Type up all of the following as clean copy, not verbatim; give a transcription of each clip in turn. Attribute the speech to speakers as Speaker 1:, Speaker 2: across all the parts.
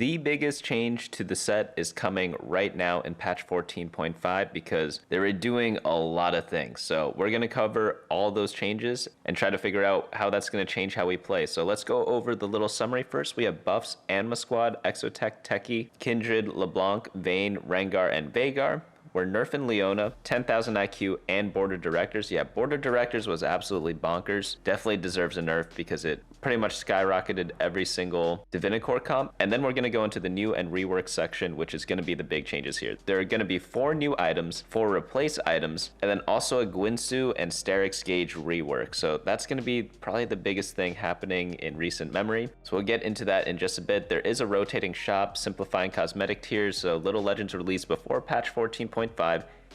Speaker 1: the biggest change to the set is coming right now in patch 14.5 because they're doing a lot of things. So we're going to cover all those changes and try to figure out how that's going to change how we play. So let's go over the little summary first. We have buffs: Anima Squad, Exotech, Techie, Kindred, LeBlanc, Vayne, Rengar, and Veigar. We're nerfing Leona, 10,000 IQ, and Board of Directors. Yeah, Board of Directors was absolutely bonkers. Definitely deserves a nerf because it pretty much skyrocketed every single Divinicore comp. And then we're going to go into the new and rework section, which is going to be the big changes here. There are going to be 4 new items, 4 replace items, and then also a Gwynsu and Sterix Gauge rework. So that's going to be probably the biggest thing happening in recent memory. So we'll get into that in just a bit. There is a rotating shop, simplifying cosmetic tiers. So Little Legends released before patch 14.5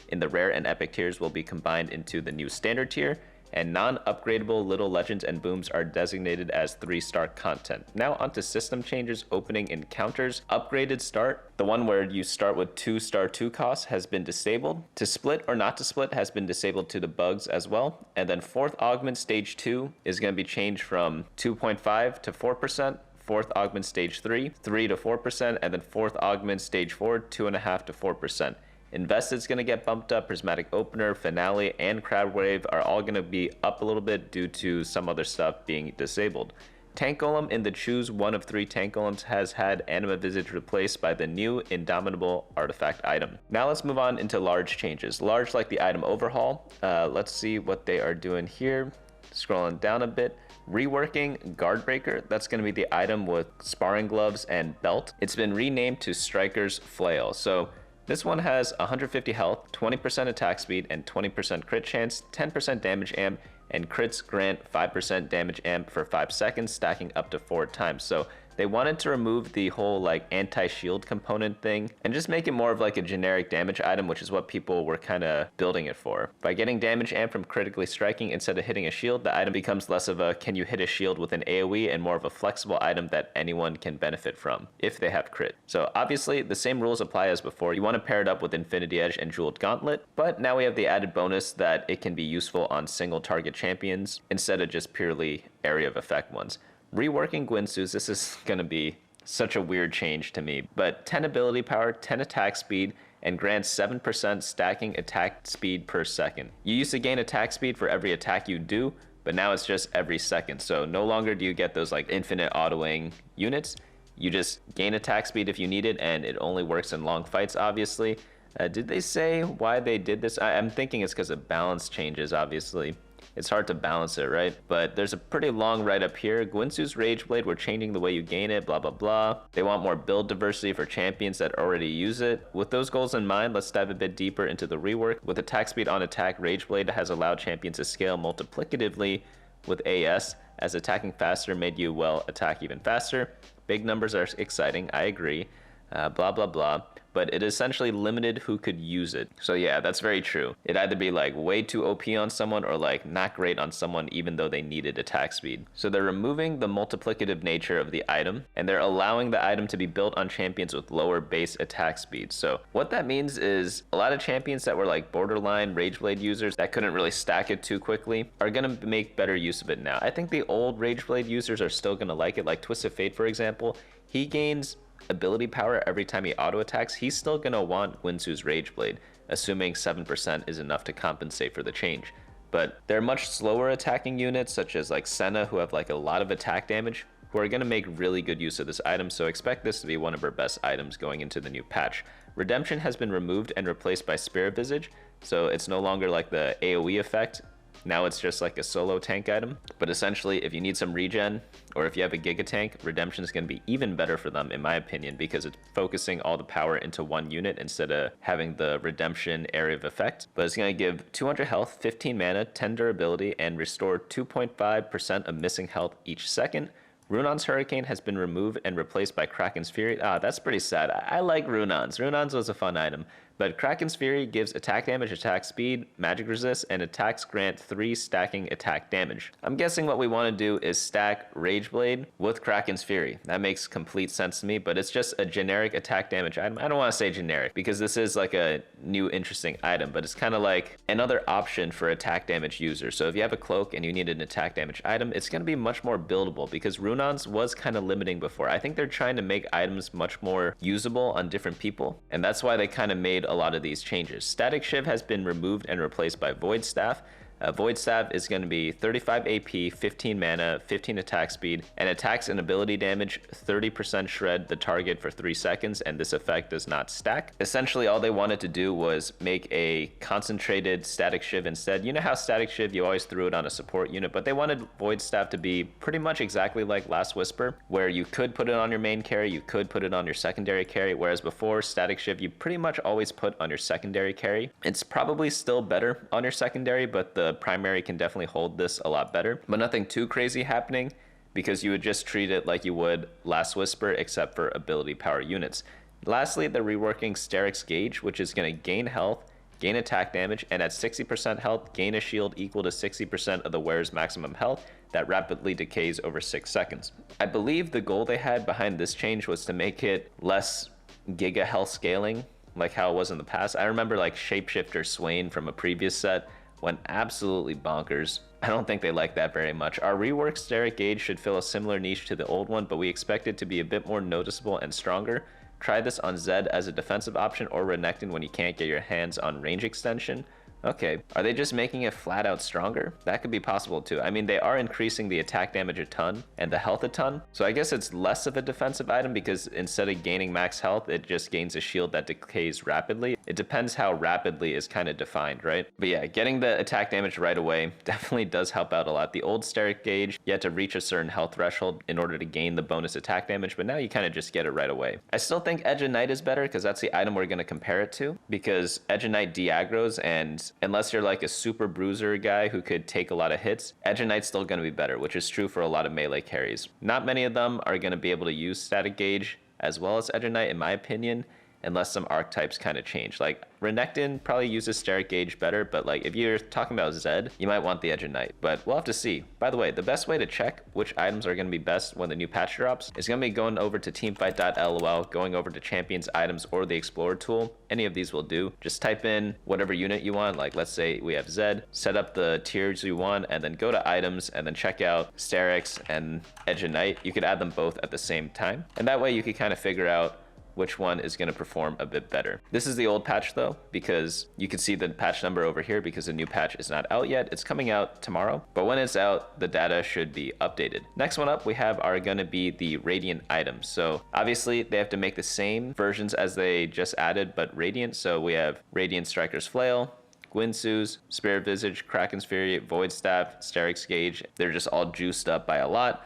Speaker 1: in the rare and epic tiers will be combined into the new standard tier, and non-upgradable Little Legends and booms are designated as 3-star content. Now onto system changes. Opening encounters. Upgraded start, the one where you start with 2-star 2 costs, has been disabled. To split or not to split has been disabled to the bugs as well. And then 4th augment stage 2 is going to be changed from 2.5 to 4%. 4th augment stage 3 to 4%, and then 4th augment stage 4 2.5 to 4%. Invested's going to get bumped up. Prismatic Opener, Finale, and Crowd Wave are all going to be up a little bit due to some other stuff being disabled. Tank Golem in the choose one of 3 Tank Golems has had Anima Visage replaced by the new Indomitable artifact item. Now let's move on into large changes. Large like the item overhaul. Let's see what they are doing here. Scrolling down a bit. Reworking Guardbreaker, that's going to be the item with sparring gloves and belt. It's been renamed to Striker's Flail. So this one has 150 health, 20% attack speed, and 20% crit chance, 10% damage amp, and crits grant 5% damage amp for 5 seconds, stacking up to 4 times. So they wanted to remove the whole like anti-shield component thing and just make it more of like a generic damage item, which is what people were kind of building it for. By getting damage amp from critically striking instead of hitting a shield, the item becomes less of a can you hit a shield with an AoE and more of a flexible item that anyone can benefit from if they have crit. So obviously the same rules apply as before. You want to pair it up with Infinity Edge and Jeweled Gauntlet, but now we have the added bonus that it can be useful on single target champions instead of just purely area of effect ones. Reworking Gwynsu's, this is going to be such a weird change to me, but 10 ability power, 10 attack speed, and grants 7% stacking attack speed per second. You used to gain attack speed for every attack you do, but now it's just every second. So no longer do you get those like infinite autoing units. You just gain attack speed if you need it, and it only works in long fights, obviously. Did they say why they did this? I'm thinking it's because of balance changes, obviously. It's hard to balance it, right? But there's a pretty long write-up here. Gwynsu's Rage Blade, we're changing the way you gain it, blah, blah, blah. They want more build diversity for champions that already use it. With those goals in mind, let's dive a bit deeper into the rework. With attack speed on attack, Rage Blade has allowed champions to scale multiplicatively with AS, as attacking faster made you, well, attack even faster. Big numbers are exciting, I agree. Blah, blah, blah. But it essentially limited who could use it. So yeah, that's very true. It'd either be like way too OP on someone or like not great on someone even though they needed attack speed. So they're removing the multiplicative nature of the item, and they're allowing the item to be built on champions with lower base attack speed. So what that means is a lot of champions that were like borderline Rage Blade users that couldn't really stack it too quickly are gonna make better use of it now. I think the old Rage Blade users are still gonna like it, like Twisted Fate, for example. He gains ability power every time he auto attacks. He's still gonna want Gwynsu's Rage Blade, assuming 7% is enough to compensate for the change. But there are much slower attacking units such as like Senna, who have like a lot of attack damage, who are gonna make really good use of this item, so expect this to be one of our best items going into the new patch. Redemption has been removed and replaced by Spirit Visage, so it's no longer like the AoE effect. Now it's just like a solo tank item. But essentially, if you need some regen, or if you have a Giga Tank, Redemption is going to be even better for them, in my opinion, because it's focusing all the power into one unit instead of having the Redemption area of effect. But it's going to give 200 health, 15 mana, 10 durability, and restore 2.5% of missing health each second. Runon's Hurricane has been removed and replaced by Kraken's Fury. That's pretty sad. I like Runon's. Runon's was a fun item. But Kraken's Fury gives attack damage, attack speed, magic resist, and attacks grant 3 stacking attack damage. I'm guessing what we want to do is stack Rage Blade with Kraken's Fury. That makes complete sense to me, but it's just a generic attack damage item. I don't want to say generic because this is like a new interesting item, but it's kind of like another option for attack damage users. So if you have a cloak and you need an attack damage item, it's going to be much more buildable because Runon's was kind of limiting before. I think they're trying to make items much more usable on different people, and that's why they kind of made a lot of these changes. Static Shiv has been removed and replaced by Void Staff. Void Staff is going to be 35 AP, 15 mana, 15 attack speed, and attacks and ability damage 30% shred the target for 3 seconds, and this effect does not stack. Essentially, all they wanted to do was make a concentrated Static Shiv instead. You know how Static Shiv, you always threw it on a support unit, but they wanted Void Staff to be pretty much exactly like Last Whisper, where you could put it on your main carry, you could put it on your secondary carry, whereas before, Static Shiv, you pretty much always put on your secondary carry. It's probably still better on your secondary, but the primary can definitely hold this a lot better, but nothing too crazy happening because you would just treat it like you would Last Whisper except for ability power units. Lastly, they're reworking Steric's Gauge, which is going to gain health, gain attack damage, and at 60% health, gain a shield equal to 60% of the wearer's maximum health that rapidly decays over 6 seconds. I believe the goal they had behind this change was to make it less giga health scaling like how it was in the past. I remember like Shapeshifter Swain from a previous set went absolutely bonkers. I don't think they like that very much. Our reworked Steric Gauge should fill a similar niche to the old one, but we expect it to be a bit more noticeable and stronger. Try this on Zed as a defensive option or Renekton when you can't get your hands on range extension. Okay, are they just making it flat out stronger? That could be possible too. I mean, they are increasing the attack damage a ton and the health a ton, so I guess it's less of a defensive item because instead of gaining max health, it just gains a shield that decays rapidly. It depends how rapidly is kind of defined, right? But yeah, getting the attack damage right away definitely does help out a lot. The old Steric Gauge, you had to reach a certain health threshold in order to gain the bonus attack damage, but now you kind of just get it right away. I still think Edge of Night is better because that's the item we're going to compare it to, because Edge of Night de-aggros, and unless you're like a super bruiser guy who could take a lot of hits, Edge of Knight's still going to be better, which is true for a lot of melee carries. Not many of them are going to be able to use Static Gauge as well as Edge of Night, in my opinion, unless some archetypes kind of change. Like Renekton probably uses Steric Gauge better, but like if you're talking about Zed, you might want the Edge of Night, but we'll have to see. By the way, the best way to check which items are going to be best when the new patch drops is going to be going over to teamfight.lol, going over to champions items or the explorer tool. Any of these will do. Just type in whatever unit you want, like let's say we have Zed, set up the tiers you want, and then go to items and then check out Sterix and Edge of Night. You could add them both at the same time, and that way you could kind of figure out which one is going to perform a bit better. This is the old patch though, because you can see the patch number over here because the new patch is not out yet. It's coming out tomorrow, but when it's out, the data should be updated. Next one up we have are going to be the Radiant items. So obviously they have to make the same versions as they just added, but Radiant. So we have Radiant Striker's Flail, Gwynsu's, Spirit Visage, Kraken's Fury, Void Staff, Steric's Gauge. They're just all juiced up by a lot.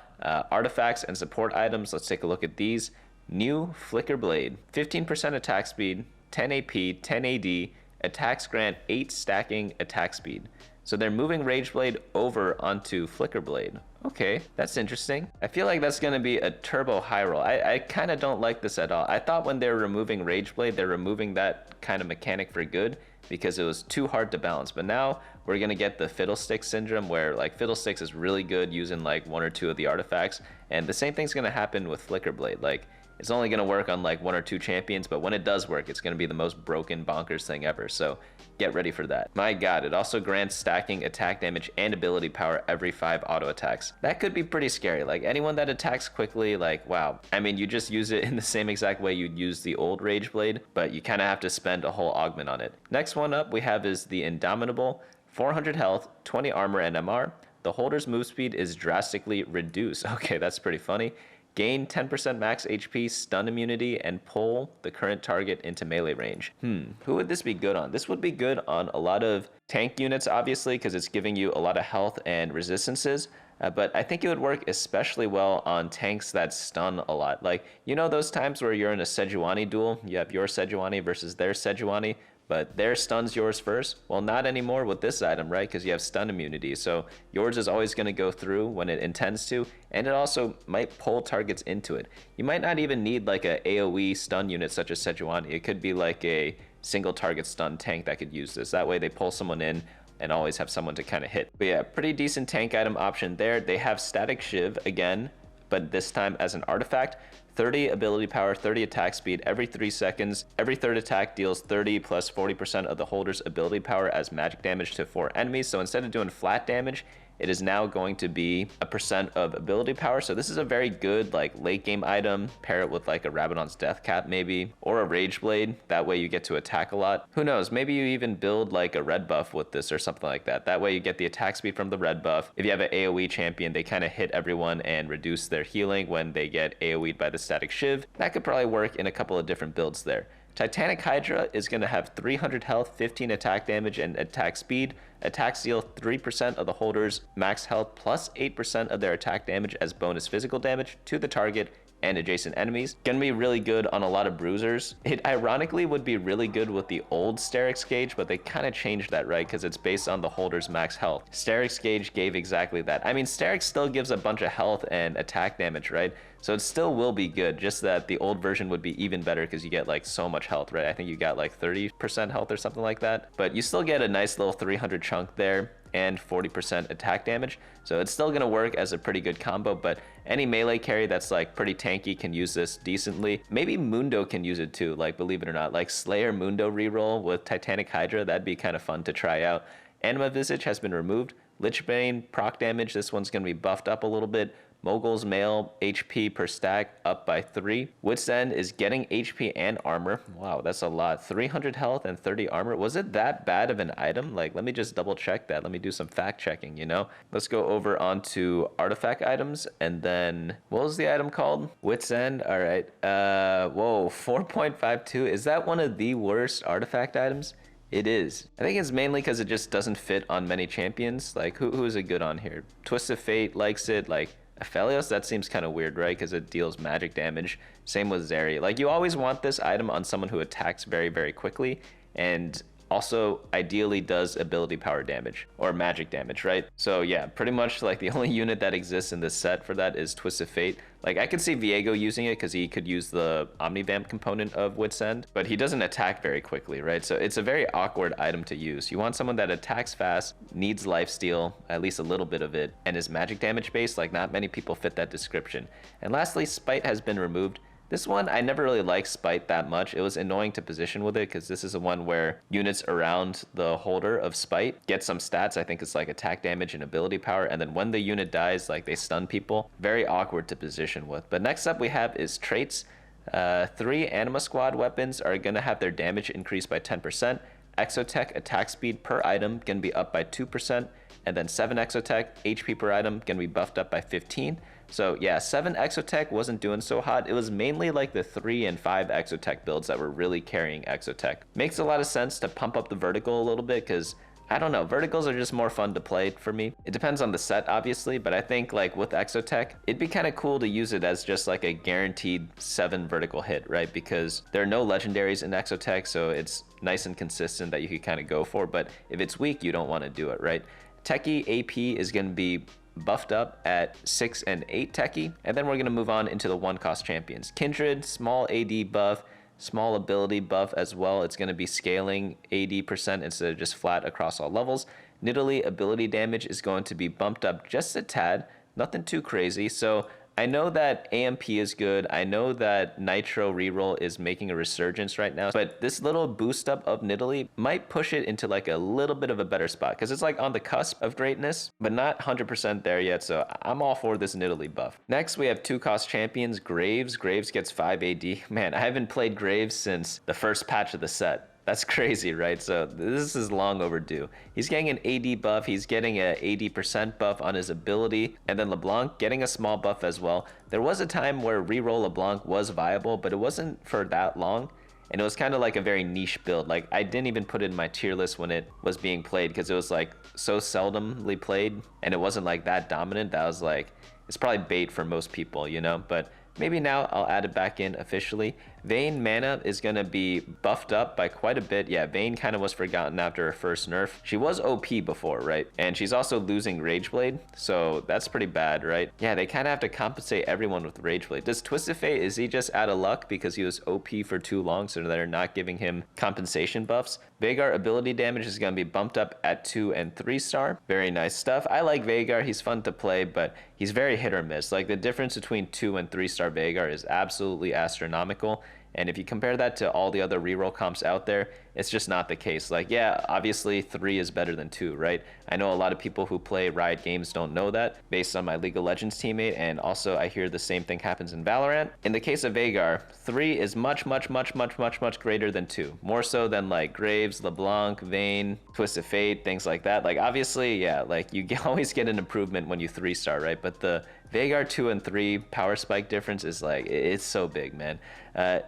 Speaker 1: Artifacts and support items, let's take a look at these. New Flicker Blade, 15% attack speed, 10 AP, 10 AD, attacks grant 8 stacking attack speed. So they're moving Rage Blade over onto Flicker Blade. Okay, that's interesting. I feel like that's going to be a turbo high roll. I kind of don't like this at all. I thought when they're removing Rage Blade, they're removing that kind of mechanic for good because it was too hard to balance. But now we're going to get the Fiddlesticks syndrome where like Fiddlesticks is really good using like 1 or 2 of the artifacts. And the same thing's going to happen with Flicker Blade. Like, it's only going to work on like 1 or 2 champions, but when it does work, it's going to be the most broken bonkers thing ever. So get ready for that. My god, it also grants stacking attack damage and ability power every 5 auto attacks. That could be pretty scary. Like anyone that attacks quickly, like wow. I mean, you just use it in the same exact way you'd use the old Rage Blade, but you kind of have to spend a whole augment on it. Next one up we have is the Indomitable, 400 health, 20 armor and MR. The holder's move speed is drastically reduced. Okay, that's pretty funny. Gain 10% max HP, stun immunity, and pull the current target into melee range. Who would this be good on? This would be good on a lot of tank units, obviously, because it's giving you a lot of health and resistances. But I think it would work especially well on tanks that stun a lot. Like, you know those times where you're in a Sejuani duel, you have your Sejuani versus their Sejuani, but their stuns yours first? Well, not anymore with this item, right? Because you have stun immunity. So yours is always going to go through when it intends to, and it also might pull targets into it. You might not even need like a AoE stun unit such as Sejuani. It could be like a single target stun tank that could use this. That way they pull someone in and always have someone to kind of hit. But yeah, pretty decent tank item option there. They have Static Shiv again, but this time as an artifact. 30 ability power, 30 attack speed every 3 seconds. Every third attack deals 30 plus 40% of the holder's ability power as magic damage to 4 enemies. So instead of doing flat damage, it is now going to be a percent of ability power. So this is a very good like late game item. Pair it with like a Rabadon's Death Cap maybe, or a Rage Blade. That way you get to attack a lot. Who knows, maybe you even build like a red buff with this or something like that. That way you get the attack speed from the red buff. If you have an AoE champion, they kind of hit everyone and reduce their healing when they get AoE'd by the Static Shiv. That could probably work in a couple of different builds there. Titanic Hydra is going to have 300 health, 15 attack damage, and attack speed. Attacks deal 3% of the holder's max health plus 8% of their attack damage as bonus physical damage to the target and adjacent enemies. Gonna be really good on a lot of bruisers. It ironically would be really good with the old Sterix gauge, but they kind of changed that, right? Because it's based on the holder's max health. Sterix gauge gave exactly that. I mean, Sterix still gives a bunch of health and attack damage, right? So it still will be good, just that the old version would be even better because you get like so much health, right? I think you got like 30% health or something like that, but you still get a nice little 300 chunk there and 40% attack damage. So it's still gonna work as a pretty good combo, but any melee carry that's like pretty tanky can use this decently. Maybe Mundo can use it too, like believe it or not, like Slayer Mundo reroll with Titanic Hydra, that'd be kind of fun to try out. Anima Visage has been removed. Lichbane proc damage, this one's gonna be buffed up a little bit. Mogul's Mail, HP per stack up by 3. Wit's End is getting HP and armor. Wow, that's a lot. 300 health and 30 armor. Was it that bad of an item? Like, let me just double check that. Let me do some fact checking, you know? Let's go over onto artifact items, and then, what was the item called? Wit's End, all right. Whoa, 4.52. Is that one of the worst artifact items? It is. I think it's mainly because it just doesn't fit on many champions. Like, who is it good on here? Twist of Fate likes it, like, Aphelios, that seems kind of weird, right? Because it deals magic damage. Same with Zeri. Like, you always want this item on someone who attacks very, very quickly, and also ideally does ability power damage or magic damage, right? So yeah, pretty much like the only unit that exists in this set for that is Twist of Fate. Like, I could see Viego using it because he could use the Omnivamp component of Wit's End, but he doesn't attack very quickly, right? So it's a very awkward item to use. You want someone that attacks fast, needs lifesteal, at least a little bit of it, and is magic damage based. Like, not many people fit that description. And lastly, Spite has been removed. This one, I never really liked Spite that much. It was annoying to position with it because this is the one where units around the holder of Spite get some stats. I think it's like attack damage and ability power. And then when the unit dies, like they stun people. Very awkward to position with. But next up we have is traits. 3 Anima Squad weapons are going to have their damage increased by 10%. Exotech attack speed per item going to be up by 2%. And then 7 Exotech HP per item going to be buffed up by 15. So yeah, 7 Exotech wasn't doing so hot. It was mainly like the 3 and 5 Exotech builds that were really carrying Exotech. Makes a lot of sense to pump up the vertical a little bit because, I don't know, verticals are just more fun to play for me. It depends on the set, obviously, but I think like with Exotech, it'd be kind of cool to use it as just like a guaranteed 7 vertical hit, right? Because there are no legendaries in Exotech, so it's nice and consistent that you could kind of go for, but if it's weak, you don't want to do it, right? Techie AP is going to be buffed up at 6 and 8 Techie, and then we're going to move on into the 1-cost champions. Kindred, small AD buff, small ability buff as well. It's going to be scaling AD% instead of just flat across all levels. Nidalee ability damage is going to be bumped up just a tad, nothing too crazy. So I know that AMP is good. I know that Nitro reroll is making a resurgence right now, but this little boost up of Nidalee might push it into like a little bit of a better spot because it's like on the cusp of greatness, but not 100% there yet. So I'm all for this Nidalee buff. Next, we have 2-cost champions, Graves. Graves gets 5 AD. Man, I haven't played Graves since the first patch of the set. That's crazy, right? So this is long overdue. He's getting an AD buff. He's getting a 80% buff on his ability. And then LeBlanc getting a small buff as well. There was a time where reroll LeBlanc was viable, but it wasn't for that long. And it was kind of like a very niche build. Like, I didn't even put it in my tier list when it was being played because it was like so seldomly played and it wasn't like that dominant that I was like, it's probably bait for most people, you know? But maybe now I'll add it back in officially. Vayne mana is going to be buffed up by quite a bit. Yeah, Vayne kind of was forgotten after her first nerf. She was OP before, right? And she's also losing Rageblade, so that's pretty bad, right? Yeah, they kind of have to compensate everyone with Rageblade. Does Twisted Fate, is he just out of luck because he was OP for too long, so they're not giving him compensation buffs? Veigar ability damage is going to be bumped up at 2 and 3 star. Very nice stuff. I like Veigar. He's fun to play, but he's very hit or miss. Like, the difference between 2 and 3 star Veigar is absolutely astronomical. And if you compare that to all the other reroll comps out there, it's just not the case. Like, yeah, obviously 3 is better than 2, right? I know a lot of people who play Riot games don't know that based on my League of Legends teammate, and also I hear the same thing happens in Valorant. In the case of Veigar, 3 is much greater than 2. More so than like Graves, LeBlanc, Vayne, Twisted Fate, things like that. Like, obviously, yeah, like you always get an improvement when you 3-star, right? But the Veigar 2 and 3 power spike difference is like, it's so big, man.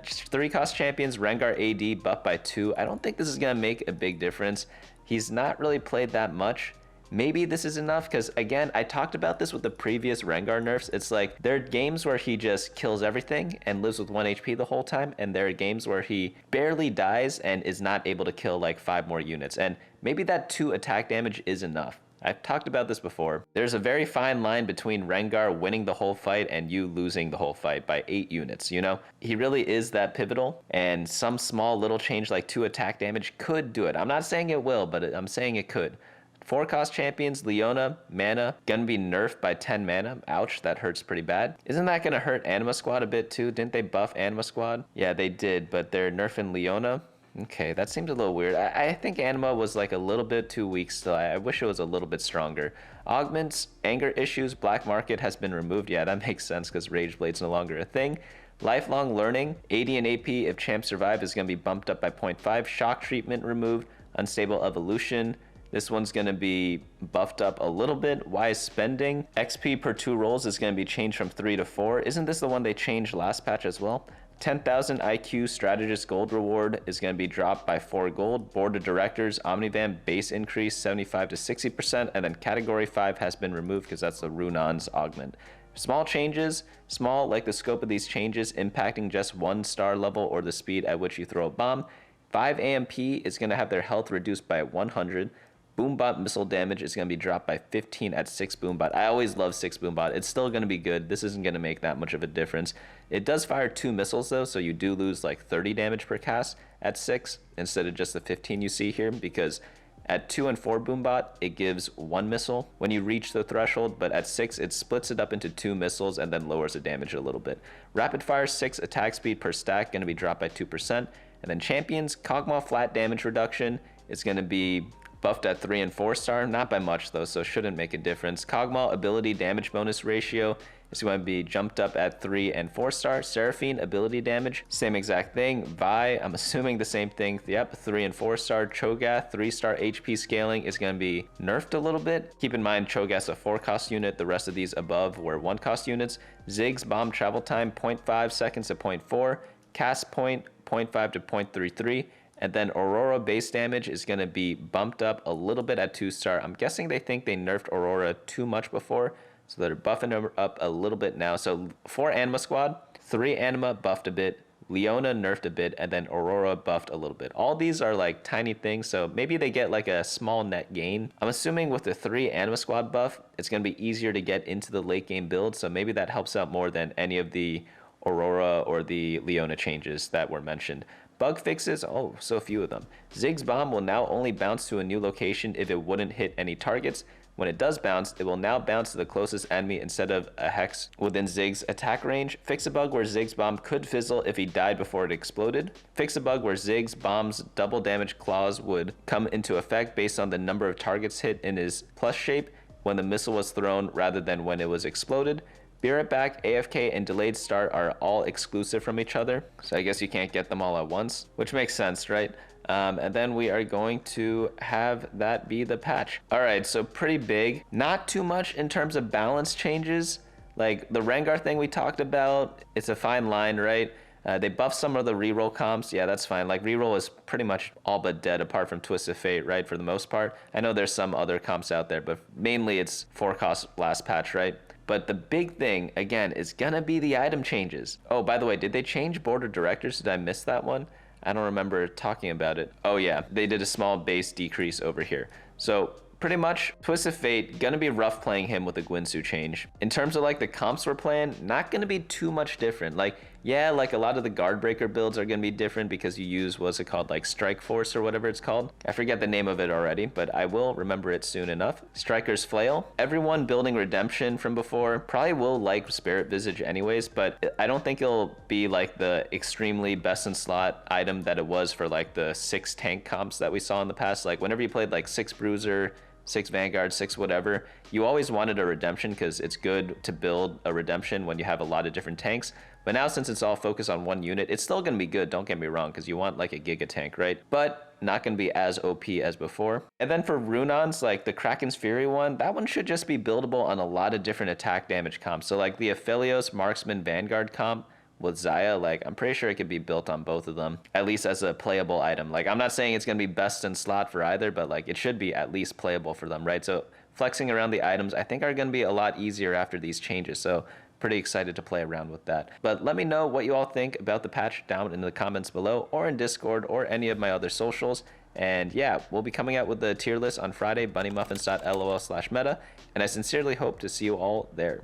Speaker 1: 3 cost champions, Rengar AD buffed by 2. I don't think this is going to make a big difference. He's not really played that much. Maybe this is enough, because again, I talked about this with the previous Rengar nerfs. It's like, there are games where he just kills everything and lives with 1 HP the whole time, and there are games where he barely dies and is not able to kill like 5 more units. And maybe that 2 attack damage is enough. I've talked about this before. There's a very fine line between Rengar winning the whole fight and you losing the whole fight by 8 units, you know? He really is that pivotal, and some small little change like 2 attack damage could do it. I'm not saying it will, but I'm saying it could. 4 cost champions, Leona, mana, gonna be nerfed by 10 mana. Ouch, that hurts pretty bad. Isn't that gonna hurt Anima Squad a bit too? Didn't they buff Anima Squad? Yeah, they did, but they're nerfing Leona. Okay, that seems a little weird. I think Anima was like a little bit too weak still. I wish it was a little bit stronger. Augments, anger issues, black market has been removed. Yeah, that makes sense because Rageblade's no longer a thing. Lifelong learning, AD and AP if champs survive is going to be bumped up by 0.5. Shock treatment removed. Unstable evolution. This one's going to be buffed up a little bit. Wise spending. XP per 2 rolls is going to be changed from 3 to 4. Isn't this the one they changed last patch as well? 10,000 IQ strategist gold reward is going to be dropped by 4 gold. Board of directors Omnivan base increase 75 to 60%, and then category 5 has been removed because that's the Runon's augment. Small changes, small like the scope of these changes impacting just 1 star level or the speed at which you throw a bomb. 5 AMP is going to have their health reduced by 100. Boombot missile damage is going to be dropped by 15 at 6 Boombot. I always love 6 Boombot. It's still going to be good. This isn't going to make that much of a difference. It does fire 2 missiles though, so you do lose like 30 damage per cast at 6 instead of just the 15 you see here, because at 2 and 4 Boombot, it gives 1 missile when you reach the threshold, but at 6, it splits it up into 2 missiles and then lowers the damage a little bit. Rapid fire 6 attack speed per stack, going to be dropped by 2%. And then champions, Kog'Maw flat damage reduction is going to be buffed at 3 and 4 star, not by much though, so shouldn't make a difference. Kog'Maw ability damage bonus ratio is going to be jumped up at 3 and 4 star. Seraphine ability damage, same exact thing. Vi, I'm assuming the same thing. Yep, 3 and 4 star. Cho'Gath 3 star HP scaling is going to be nerfed a little bit. Keep in mind Cho'Gath's a 4 cost unit. The rest of these above were 1 cost units. Ziggs bomb travel time 0.5 seconds to 0.4. Cast point 0.5 to 0.33. And then Aurora base damage is going to be bumped up a little bit at 2 star. I'm guessing they think they nerfed Aurora too much before, so they're buffing her up a little bit now. So 4 Anima Squad, 3 Anima buffed a bit, Leona nerfed a bit, and then Aurora buffed a little bit. All these are like tiny things, so maybe they get like a small net gain. I'm assuming with the 3 Anima Squad buff, it's going to be easier to get into the late game build, so maybe that helps out more than any of the Aurora or the Leona changes that were mentioned. Bug fixes, oh, so few of them. Ziggs bomb will now only bounce to a new location if it wouldn't hit any targets. When it does bounce, it will now bounce to the closest enemy instead of a hex within Ziggs' attack range. Fix a bug where Ziggs bomb could fizzle if he died before it exploded. Fix a bug where Ziggs bomb's double damage clause would come into effect based on the number of targets hit in his plus shape when the missile was thrown rather than when it was exploded. Be Right Back, AFK, and Delayed Start are all exclusive from each other, so I guess you can't get them all at once, which makes sense, right? And then we are going to have that be the patch. All right, so pretty big. Not too much in terms of balance changes. Like the Rengar thing we talked about, it's a fine line, right? They buffed some of the reroll comps. Yeah, that's fine. Like reroll is pretty much all but dead apart from Twisted Fate, right? For the most part. I know there's some other comps out there, but mainly it's 4 cost last patch, right? But the big thing, again, is gonna be the item changes. Oh, by the way, did they change board of directors? Did I miss that one? I don't remember talking about it. Oh yeah, they did a small base decrease over here. So pretty much, Twisted Fate, gonna be rough playing him with the Gwinsu change. In terms of like the comps we're playing, not gonna be too much different. Like, yeah, like a lot of the guard breaker builds are gonna be different because you use, what's it called, like Strike Force or whatever it's called. I forget the name of it already, but I will remember it soon enough. Striker's Flail. Everyone building Redemption from before probably will like Spirit Visage anyways, but I don't think it'll be like the extremely best in slot item that it was for like the 6 tank comps that we saw in the past. Like whenever you played like 6 Bruiser, 6 Vanguard, 6 whatever, you always wanted a Redemption because it's good to build a Redemption when you have a lot of different tanks. But now since it's all focused on one unit, it's still going to be good, don't get me wrong, because you want like a Giga tank, right? But not going to be as OP as before. And then for Runons, like the Kraken's Fury one, that one should just be buildable on a lot of different attack damage comps. So like the Aphelios Marksman Vanguard comp with Xayah, like I'm pretty sure it could be built on both of them, at least as a playable item. Like I'm not saying it's going to be best in slot for either, but like it should be at least playable for them, right? So flexing around the items I think are going to be a lot easier after these changes. So pretty excited to play around with that. But let me know what you all think about the patch down in the comments below or in Discord or any of my other socials. And yeah, we'll be coming out with the tier list on Friday, bunnymuffins.lol/meta, and I sincerely hope to see you all there.